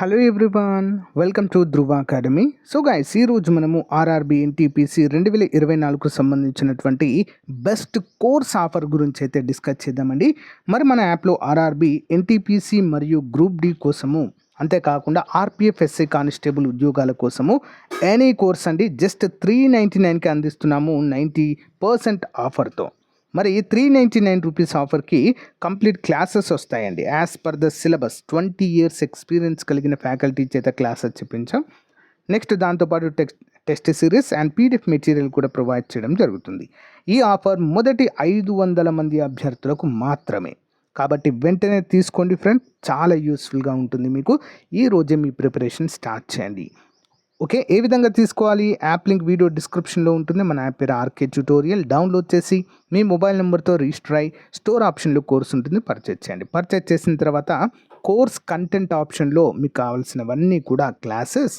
Hello everyone, welcome to Dhruva academy. So guys, ఈరోజు మనము RRB NTPC 2024కు సంబంధించినటువంటి best course offer గురించి అయితే డిస్కస్ చేద్దామండి. మరి మన యాప్లో ఆర్ఆర్బి ఎన్టీపీసీ మరియు గ్రూప్ డి కోసము, అంతేకాకుండా ఆర్పిఎఫ్ ఎస్ఐ కానిస్టేబుల్ ఉద్యోగాల కోసము ఎనీ కోర్స్ అండి జస్ట్ 399కి అందిస్తున్నాము 90% ఆఫర్తో. మరి 399 రూపీస్ ఆఫర్కి కంప్లీట్ క్లాసెస్ వస్తాయండి. As per the syllabus 20 years experience కలిగిన ఫ్యాకల్టీ చేత క్లాసెస్ చెప్పించాం. నెక్స్ట్ దాంతోపాటు test series and PDF material కూడా ప్రొవైడ్ చేయడం జరుగుతుంది. ఈ ఆఫర్ మొదటి 500 మంది అభ్యర్థులకు మాత్రమే, కాబట్టి వెంటనే తీసుకోండి ఫ్రెండ్, చాలా యూస్ఫుల్గా ఉంటుంది మీకు. ఈ రోజే మీ ప్రిపరేషన్ స్టార్ట్ చేయండి. ఓకే, ఏ విధంగా తీసుకోవాలి? యాప్ లింక్ వీడియో డిస్క్రిప్షన్లో ఉంటుంది. మన యాప్ పేరు ఆర్కే ట్యూటోరియల్. డౌన్లోడ్ చేసి మీ మొబైల్ నెంబర్తో రిజిస్టర్ అయ్యి స్టోర్ ఆప్షన్లో కోర్స్ ఉంటుంది, పర్చేజ్ చేయండి. పర్చేజ్ చేసిన తర్వాత కోర్స్ కంటెంట్ ఆప్షన్లో మీకు కావాల్సినవన్నీ కూడా క్లాసెస్,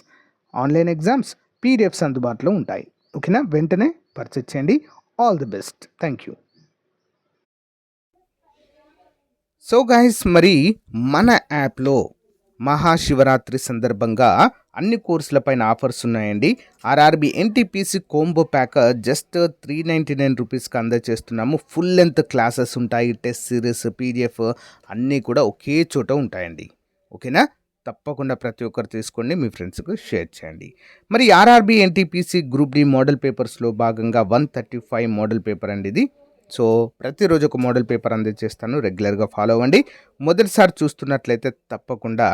ఆన్లైన్ ఎగ్జామ్స్, పీడిఎఫ్స్ అందుబాటులో ఉంటాయి. ఓకేనా, వెంటనే పర్చేజ్ చేయండి. All the best, thank you. So guys, మరి మన యాప్లో మహాశివరాత్రి సందర్భంగా అన్ని కోర్సులపైన ఆఫర్స్ ఉన్నాయండి. RRB NTPC combo pack just 399 రూపీస్కి అందజేస్తున్నాము. ఫుల్ లెంత్ క్లాసెస్ ఉంటాయి, టెస్ట్ సిరీస్, పీడిఎఫ్ అన్నీ కూడా ఒకే చోట ఉంటాయండి. ఓకేనా, తప్పకుండా ప్రతి ఒక్కరు తీసుకోండి, మీ ఫ్రెండ్స్కి షేర్ చేయండి. మరి RRB NTPC group D model పేపర్స్లో భాగంగా 135 మోడల్ పేపర్ అండి ఇది. సో ప్రతిరోజు ఒక మోడల్ పేపర్ అందజేస్తాను, రెగ్యులర్గా ఫాలో అవ్వండి. మొదటిసారి చూస్తున్నట్లయితే తప్పకుండా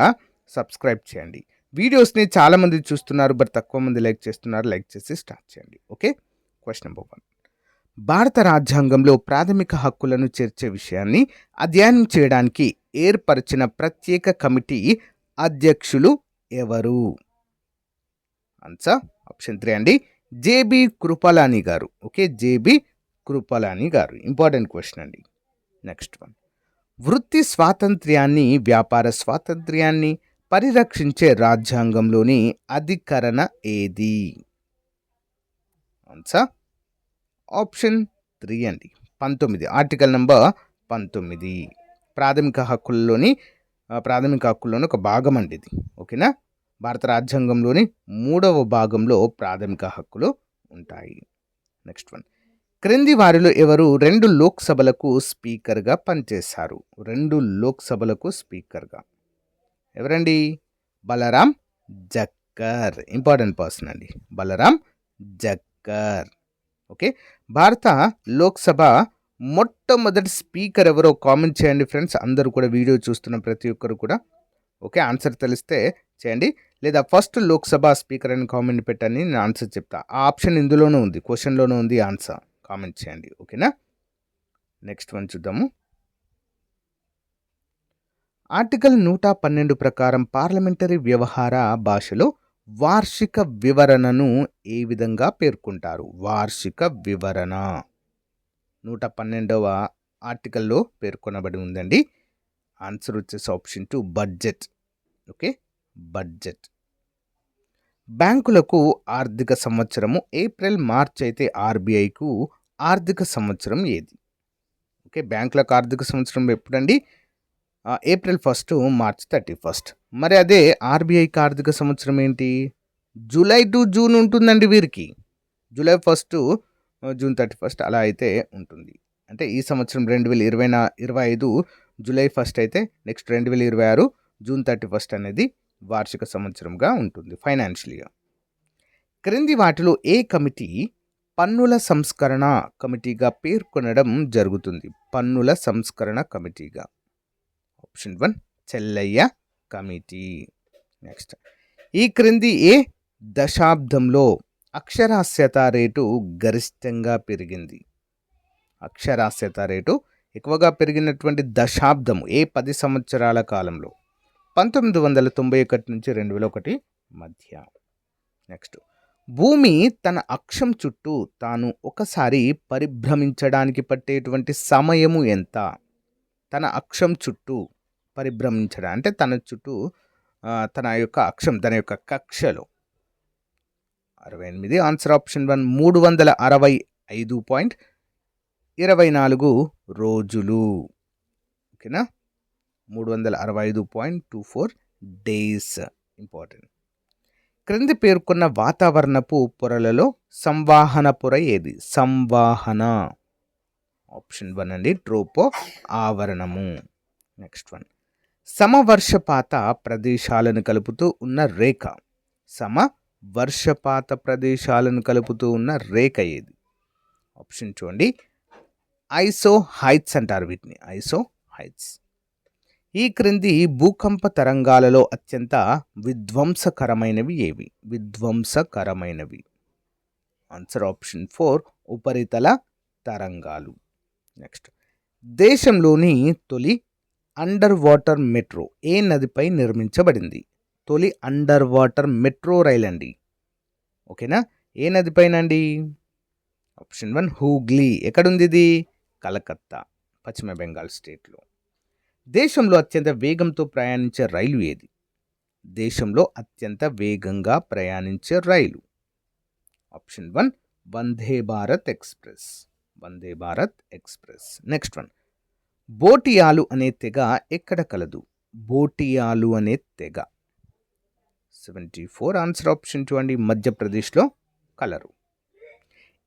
సబ్స్క్రైబ్ చేయండి. వీడియోస్ని చాలామంది చూస్తున్నారు, బట్ తక్కువ మంది లైక్ చేస్తున్నారు. లైక్ చేసి స్టార్ట్ చేయండి. Okay, question number 1. భారత రాజ్యాంగంలో ప్రాథమిక హక్కులను చేర్చే విషయాన్ని అధ్యయనం చేయడానికి ఏర్పరిచిన ప్రత్యేక కమిటీ అధ్యక్షులు ఎవరు? ఆన్సర్ ఆప్షన్ 3 అండి, జేబి కృపలాని గారు. ఓకే, జేబి కృపలాని గారు. ఇంపార్టెంట్ క్వశ్చన్ అండి. నెక్స్ట్ వన్, వృత్తి స్వాతంత్ర్యాన్ని, వ్యాపార స్వాతంత్ర్యాన్ని పరిరక్షించే రాజ్యాంగంలోని అధికరణ ఏది? ఆన్సర్ ఆప్షన్ 3 అండి, 19, ఆర్టికల్ నంబర్ 19. ప్రాథమిక హక్కుల్లోని ఒక భాగం అండి ఇది. ఓకేనా, భారత రాజ్యాంగంలోని 3వ భాగంలో ప్రాథమిక హక్కులు ఉంటాయి. నెక్స్ట్ వన్, క్రింది వారిలో ఎవరు 2 లోక్సభలకు స్పీకర్గా పనిచేశారు? 2 లోక్సభలకు స్పీకర్గా ఎవరండి? బలరాం జక్కర్. ఇంపార్టెంట్ పర్సన్ అండి, బలరాం జక్కర్. ఓకే, భారత లోక్సభ మొట్టమొదటి స్పీకర్ ఎవరో కామెంట్ చేయండి ఫ్రెండ్స్. అందరూ కూడా వీడియో చూస్తున్న ప్రతి ఒక్కరు కూడా. ఓకే, ఆన్సర్ తెలిస్తే చేయండి, లేదా ఫస్ట్ లోక్సభ స్పీకర్ అని కామెంట్ పెట్టండి, నేను ఆన్సర్ చెప్తా. ఆ ఆప్షన్ ఇందులోనే ఉంది, క్వశ్చన్లోనే ఉంది, ఆన్సర్ కామెంట్ చేయండి. ఓకేనా, నెక్స్ట్ వన్ చూద్దాము. ఆర్టికల్ 112 ప్రకారం పార్లమెంటరీ వ్యవహార భాషలో వార్షిక వివరణను ఏ విధంగా పేర్కొంటారు? వార్షిక వివరణ 112వ ఆర్టికల్లో పేర్కొనబడి ఉందండి. ఆన్సర్ వచ్చేసి ఆప్షన్ 2, బడ్జెట్. Okay, budget. బ్యాంకులకు ఆర్థిక సంవత్సరము ఏప్రిల్ మార్చ్ అయితే ఆర్బీఐకు ఆర్థిక సంవత్సరం ఏది? ఓకే, బ్యాంకులకు ఆర్థిక సంవత్సరం ఎప్పుడండి? April 1, March 31. మరి అదే ఆర్బీఐకి ఆర్థిక సంవత్సరం ఏంటి? జూలై టు జూన్ ఉంటుందండి వీరికి. జూలై 1, జూన్ 31 అలా అయితే ఉంటుంది. అంటే ఈ సంవత్సరం 2025 జూలై 1 అయితే నెక్స్ట్ 2026 జూన్ 31 అనేది వార్షిక సంవత్సరంగా ఉంటుంది, ఫైనాన్షియల్ ఇయర్. క్రింది వాటిలో ఏ కమిటీ పన్నుల సంస్కరణ కమిటీగా పేర్కొనడం జరుగుతుంది? పన్నుల సంస్కరణ కమిటీగా ఆప్షన్ 1, చెల్లయ్య కమిటీ. నెక్స్ట్, ఈ క్రింది ఏ దశాబ్దంలో అక్షరాస్యత రేటు గరిష్టంగా పెరిగింది? అక్షరాస్యత రేటు ఎక్కువగా పెరిగినటువంటి దశాబ్దం ఏ 10 సంవత్సరాల కాలంలో? 1991 నుంచి 2001 మధ్య. నెక్స్ట్, భూమి తన అక్షం చుట్టూ తాను ఒకసారి పరిభ్రమించడానికి పట్టేటువంటి సమయము ఎంత? తన అక్షం చుట్టూ పరిభ్రమించడం అంటే తన చుట్టూ తన యొక్క అక్షం, తన యొక్క కక్షలో 68. ఆన్సర్ ఆప్షన్ 1, 365.24 రోజులు. ఓకేనా, 365.24 డేస్. ఇంపార్టెంట్. క్రింది పేర్కొన్న వాతావరణపు పొరలలో సంవాహన పొర ఏది? సంవాహన. ఆప్షన్ 1 అండి, ట్రోపో ఆవరణము. నెక్స్ట్ వన్, సమవర్షపాత ప్రదేశాలను కలుపుతూ ఉన్న రేఖ. సమవర్షపాత ప్రదేశాలను కలుపుతూ ఉన్న రేఖ ఏది? ఆప్షన్ 2 అండి, ఐసో హైట్స్ అంటారు వీటిని, ఐసో హైట్స్. ఈ క్రింది భూకంప తరంగాలలో అత్యంత విధ్వంసకరమైనవి ఏవి? విధ్వంసకరమైనవి. ఆన్సర్ ఆప్షన్ 4, ఉపరితల తరంగాలు. నెక్స్ట్, దేశంలోని తొలి అండర్ వాటర్ మెట్రో ఏ నదిపై నిర్మించబడింది? తొలి అండర్ వాటర్ మెట్రో రైల్ అండి. ఓకేనా? ఏ నదిపైన అండి? ఆప్షన్ 1, హూగ్లీ. ఎక్కడుంది ఇది? కలకత్తా, పశ్చిమ బెంగాల్ స్టేట్లో. దేశంలో అత్యంత వేగంతో ప్రయాణించే రైలు ఏది? దేశంలో అత్యంత వేగంగా ప్రయాణించే రైలు. Option 1, Vande Bharat express. Vande Bharat express. Next one, బోటియాలు అనే తెగ ఎక్కడ కలదు? బోటియాలు అనే తెగ 74. ఆన్సర్ ఆప్షన్ 2 అండి, మధ్యప్రదేశ్లో colour.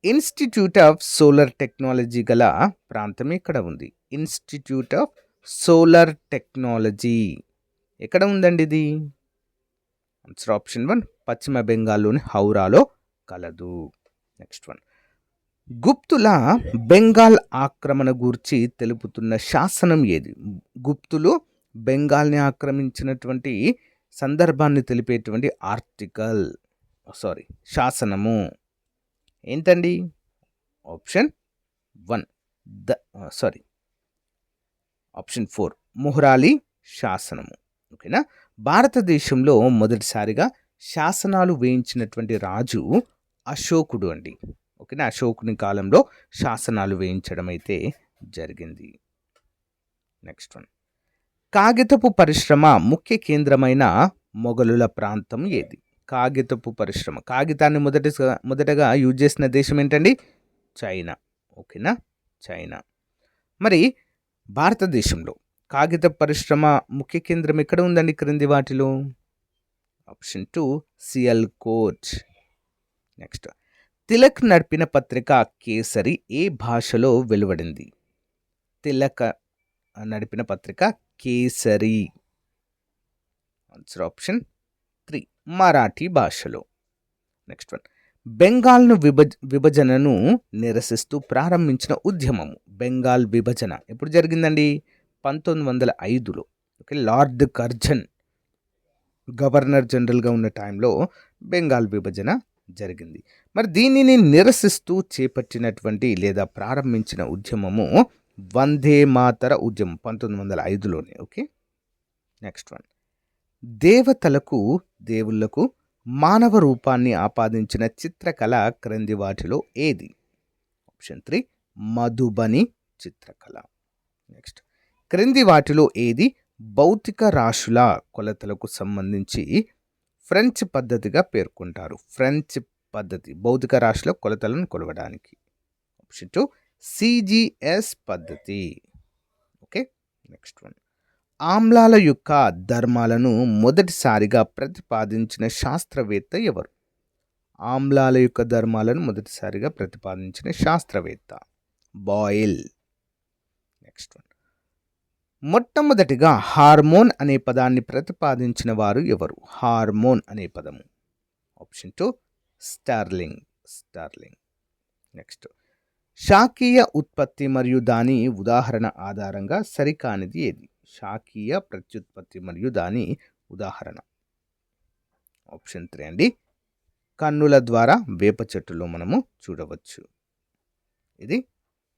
Institute of solar technology గల ప్రాంతం ఎక్కడ ఉంది? ఇన్స్టిట్యూట్ ఆఫ్ సోలార్ టెక్నాలజీ ఎక్కడ ఉందండి ఇది? ఆన్సర్ ఆప్షన్ 1, పశ్చిమ బెంగాల్లోని హౌరాలో కలదు. నెక్స్ట్ వన్, గుప్తుల బెంగాల్ ఆక్రమణ గూర్చి తెలుపుతున్న శాసనం ఏది? గుప్తులు బెంగాల్ని ఆక్రమించినటువంటి సందర్భాన్ని తెలిపేటువంటి శాసనము ఏంటండి? ఆప్షన్ 1, ఆప్షన్ 4, మొహ్రాలి శాసనము. ఓకేనా? భారతదేశంలో మొదటిసారిగా శాసనాలు వేయించినటువంటి రాజు అశోకుడు అండి. ఓకేనా? అశోకుని కాలంలో శాసనాలు వేయించడం అయితే జరిగింది. నెక్స్ట్ వన్, కాగితపు పరిశ్రమ ముఖ్య కేంద్రమైన మొఘలుల ప్రాంతం ఏది? కాగితపు పరిశ్రమ, కాగితాన్ని మొదటగా యూజ్ చేసిన దేశం ఏంటండి? చైనా. ఓకేనా? చైనా. మరి భారతదేశంలో కాగిత పరిశ్రమ ముఖ్య కేంద్రం ఎక్కడ ఉందండి క్రింది వాటిలో? ఆప్షన్ 2, సియాల్కోట్. నెక్స్ట్, తిలక్ నడిపిన పత్రిక కేసరి ఏ భాషలో వెలువడింది? తిలక్ నడిపిన పత్రిక కేసరి. ఆన్సర్ ఆప్షన్ 3, మరాఠీ భాషలో. నెక్స్ట్ వన్, బెంగాల్ను విభజనను నిరసిస్తూ ప్రారంభించిన ఉద్యమము. బెంగాల్ విభజన ఎప్పుడు జరిగిందండి? 1905లో. ఓకే, లార్డ్ కర్జన్ గవర్నర్ జనరల్గా ఉన్న టైంలో బెంగాల్ విభజన జరిగింది. మరి దీనిని నిరసిస్తూ చేపట్టినటువంటి లేదా ప్రారంభించిన ఉద్యమము వందే మాతర ఉద్యమం 1905లోనే. ఓకే. నెక్స్ట్ వన్, దేవతలకు దేవుళ్లకు మానవ రూపాన్ని ఆపాదించిన చిత్రకళ క్రింది వాటిలో ఏది? ఆప్షన్ 3, మధుబని చిత్రకళ. నెక్స్ట్, క్రింది వాటిలో ఏది భౌతిక రాశుల కొలతలకు సంబంధించి ఫ్రెంచ్ పద్ధతిగా పేర్కొంటారు? ఫ్రెంచ్ పద్ధతి భౌతిక రాశుల కొలతలను కొలవడానికి. ఆప్షన్ 2, సిజిఎస్ పద్ధతి. ఓకే. నెక్స్ట్ వన్, ఆమ్లాల యొక్క ధర్మాలను మొదటిసారిగా ప్రతిపాదించిన శాస్త్రవేత్త ఎవరు? ఆమ్లాల యొక్క ధర్మాలను మొదటిసారిగా ప్రతిపాదించిన శాస్త్రవేత్త బాయిల్. నెక్స్ట్ వన్, మొట్టమొదటిగా హార్మోన్ అనే పదాన్ని ప్రతిపాదించిన వారు ఎవరు? హార్మోన్ అనే పదము. Option 2, starling. నెక్స్ట్, శాకీయ ఉత్పత్తి మరియు దాని ఉదాహరణ ఆధారంగా సరికానిది ఏది? శాకీయ ప్రత్యుత్పత్తి మరియు దాని ఉదాహరణ. ఆప్షన్ 3 అండి, కన్నుల ద్వారా వేప చెట్టులో మనము చూడవచ్చు. ఇది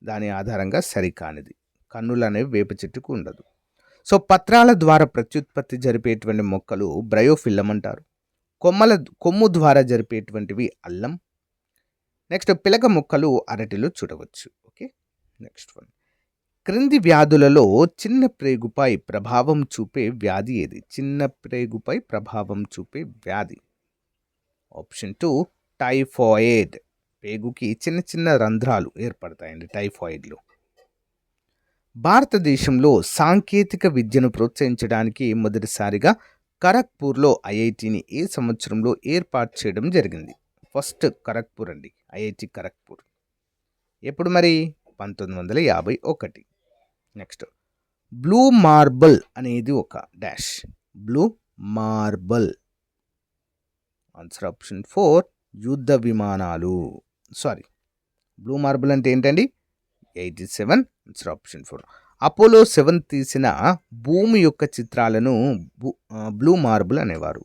దాని ఆధారంగా సరికానిది. కన్నులు అనేవి వేప చెట్టుకు ఉండదు. సో పత్రాల ద్వారా ప్రత్యుత్పత్తి జరిపేటువంటి మొక్కలు బ్రయోఫిల్లం అంటారు. కొమ్ము ద్వారా జరిపేటువంటివి అల్లం. నెక్స్ట్, పిలక మొక్కలు అరటిలో చూడవచ్చు. ఓకే. నెక్స్ట్ వన్, క్రింది వ్యాధులలో చిన్న ప్రేగుపై ప్రభావం చూపే వ్యాధి ఏది? చిన్న ప్రేగుపై ప్రభావం చూపే వ్యాధి. Option 2, typhoid. పేగుకి చిన్న చిన్న రంధ్రాలు ఏర్పడతాయండి టైఫాయిడ్లో. భారతదేశంలో సాంకేతిక విద్యను ప్రోత్సహించడానికి మొదటిసారిగా ఖరగ్పూర్లో ఐఐటిని ఏ సంవత్సరంలో ఏర్పాటు చేయడం జరిగింది? ఫస్ట్ ఖరగ్పూర్ అండి, ఐఐటి ఖరగ్పూర్. ఎప్పుడు మరి? 1951. నెక్స్ట్, బ్లూ మార్బల్ అనేది ఒక dash. Blue marble. Answer option 4 యుద్ధ విమానాలు. సారీ, బ్లూ మార్బల్ అంటే ఏంటండి? 87. Answer option 4. అపోలో 7 తీసిన భూమి యొక్క చిత్రాలను బ్లూ మార్బుల్ అనేవారు.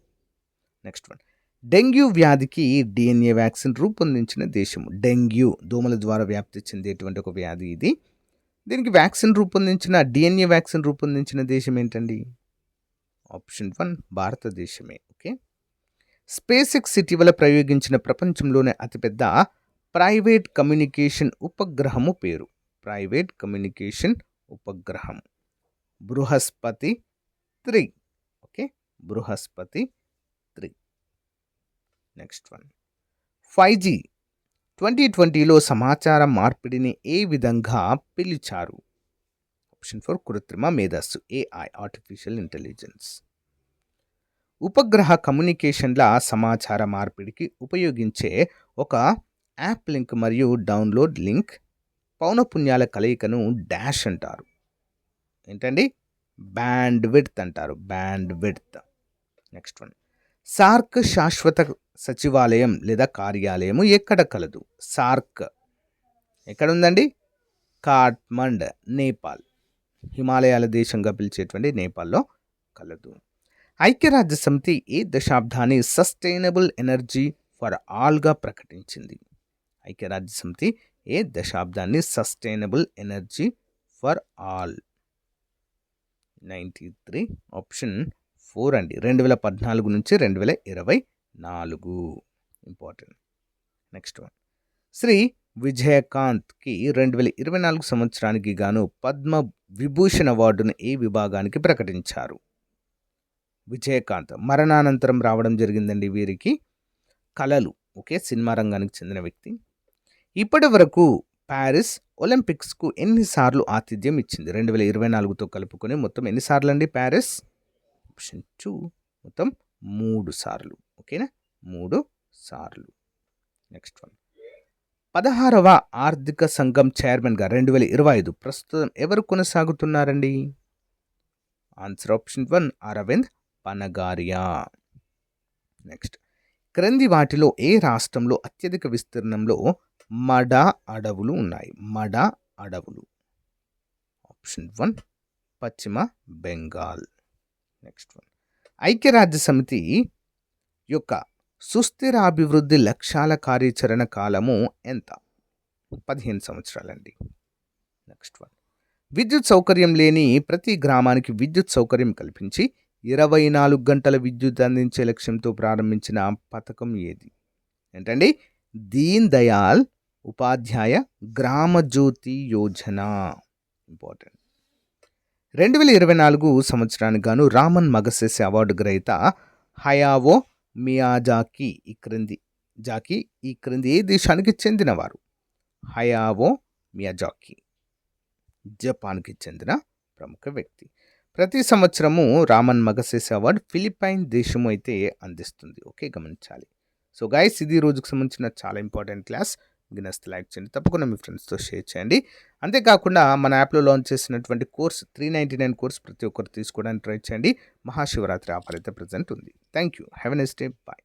నెక్స్ట్ వన్, డెంగ్యూ వ్యాధికి డిఎన్ఏ వ్యాక్సిన్ రూపొందించిన దేశము. డెంగ్యూ దోమల ద్వారా వ్యాప్తి చెందేటువంటి ఒక వ్యాధి ఇది. దీనికి వ్యాక్సిన్ రూపొందించిన, డిఎన్ఏ వ్యాక్సిన్ రూపొందించిన దేశం ఏంటండి? ఆప్షన్ 1 భారతదేశమే. ఓకే. స్పేస్ ఎక్స్ ఇటీవల ప్రయోగించిన ప్రపంచంలోనే అతిపెద్ద ప్రైవేట్ కమ్యూనికేషన్ ఉపగ్రహము పేరు. ప్రైవేట్ కమ్యూనికేషన్ ఉపగ్రహం Brihaspati 3. Okay, Brihaspati 3. Next one, 5G 2020లో సమాచార మార్పిడిని ఏ విధంగా పిలిచారు? ఆప్షన్ 4 కృత్రిమ మేధస్సు, AI, ఆర్టిఫిషియల్ ఇంటెలిజెన్స్. ఉపగ్రహ కమ్యూనికేషన్ల సమాచార మార్పిడికి ఉపయోగించే ఒక యాప్ లింక్ మరియు డౌన్లోడ్ లింక్ పౌనపున్యాల కలయికను డాష్ అంటారు. ఏంటండి? బ్యాండ్ విడ్త్ అంటారు. Band width. Next one, SAARC శాశ్వత సచివాలయం లేదా కార్యాలయము ఎక్కడ కలదు? సార్క్ ఎక్కడ ఉందండి? కాట్మండ్, నేపాల్. హిమాలయాల దేశంగా పిలిచేటువంటి నేపాల్లో కలదు. ఐక్యరాజ్య సమితి ఏ దశాబ్దాన్ని సస్టైనబుల్ ఎనర్జీ ఫర్ ఆల్గా ప్రకటించింది? ఐక్యరాజ్య సమితి ఏ దశాబ్దాన్ని sustainable energy for all? 93. Option 4 అండి, 2014 నుంచి 2024. ఇంపార్టెంట్. నెక్స్ట్ వన్, శ్రీ విజయకాంత్కి 2024 సంవత్సరానికి గాను పద్మ విభూషణ్ అవార్డును ఏ విభాగానికి ప్రకటించారు? విజయకాంత్ మరణానంతరం రావడం జరిగిందండి వీరికి. కళలు, ఓకే, సినిమా రంగానికి చెందిన వ్యక్తి. ఇప్పటి వరకు ప్యారిస్ ఒలింపిక్స్కు ఎన్నిసార్లు ఆతిథ్యం ఇచ్చింది? 2024తో కలుపుకొని మొత్తం ఎన్నిసార్లు అండి ప్యారిస్? ఆప్షన్ 2 మొత్తం 3 సార్లు. ఓకేనా, 3 సార్లు. నెక్స్ట్ వన్, 16వ ఆర్థిక సంఘం చైర్మన్గా 2025 ప్రస్తుతం ఎవరు కొనసాగుతున్నారండి? Answer option 1 Arvind Panagariya. Next, క్రింది వాటిలో ఏ రాష్ట్రంలో అత్యధిక విస్తీర్ణంలో మడ అడవులు ఉన్నాయి? మడ అడవులు. ఆప్షన్ 1 పశ్చిమ బెంగాల్. నెక్స్ట్ వన్, ఐక్యరాజ్య సమితి యొక్క సుస్థిర అభివృద్ధి లక్ష్యాల కార్యాచరణ కాలము ఎంత? 15 సంవత్సరాలండి. నెక్స్ట్ వన్, విద్యుత్ సౌకర్యం లేని ప్రతి గ్రామానికి విద్యుత్ సౌకర్యం కల్పించి 24 గంటల విద్యుత్ అందించే లక్ష్యంతో ప్రారంభించిన పథకం ఏది? ఏంటండి? దీన్ దయాళ్ ఉపాధ్యాయ గ్రామ జ్యోతి యోజన. ఇంపార్టెంట్. 2024 సంవత్సరానికి గాను రామన్ మగసెసే అవార్డు గ్రహీత హయావో మియాజాకి ఈ క్రింది ఏ దేశానికి చెందినవారు? హయావో మియాజాకి జపాన్కి చెందిన ప్రముఖ వ్యక్తి. ప్రతి సంవత్సరము రామన్ మగసెసే అవార్డు ఫిలిప్పైన్ దేశము అయితే అందిస్తుంది. ఓకే, గమనించాలి. సో గైస్, ఇది రోజుకు సంబంధించిన చాలా ఇంపార్టెంట్ క్లాస్. మీకు నచ్చితే లైక్ చేయండి, తప్పకుండా మీ ఫ్రెండ్స్తో షేర్ చేయండి. అంతేకాకుండా మన యాప్లో లాంచ్ చేసినటువంటి కోర్స్ 399 కోర్స్ ప్రతి ఒక్కరు తీసుకోవడానికి ట్రై చేయండి. మహాశివరాత్రి ఆఫర్ అయితే ప్రజెంట్ ఉంది. Thank you. Have a nice day. Bye.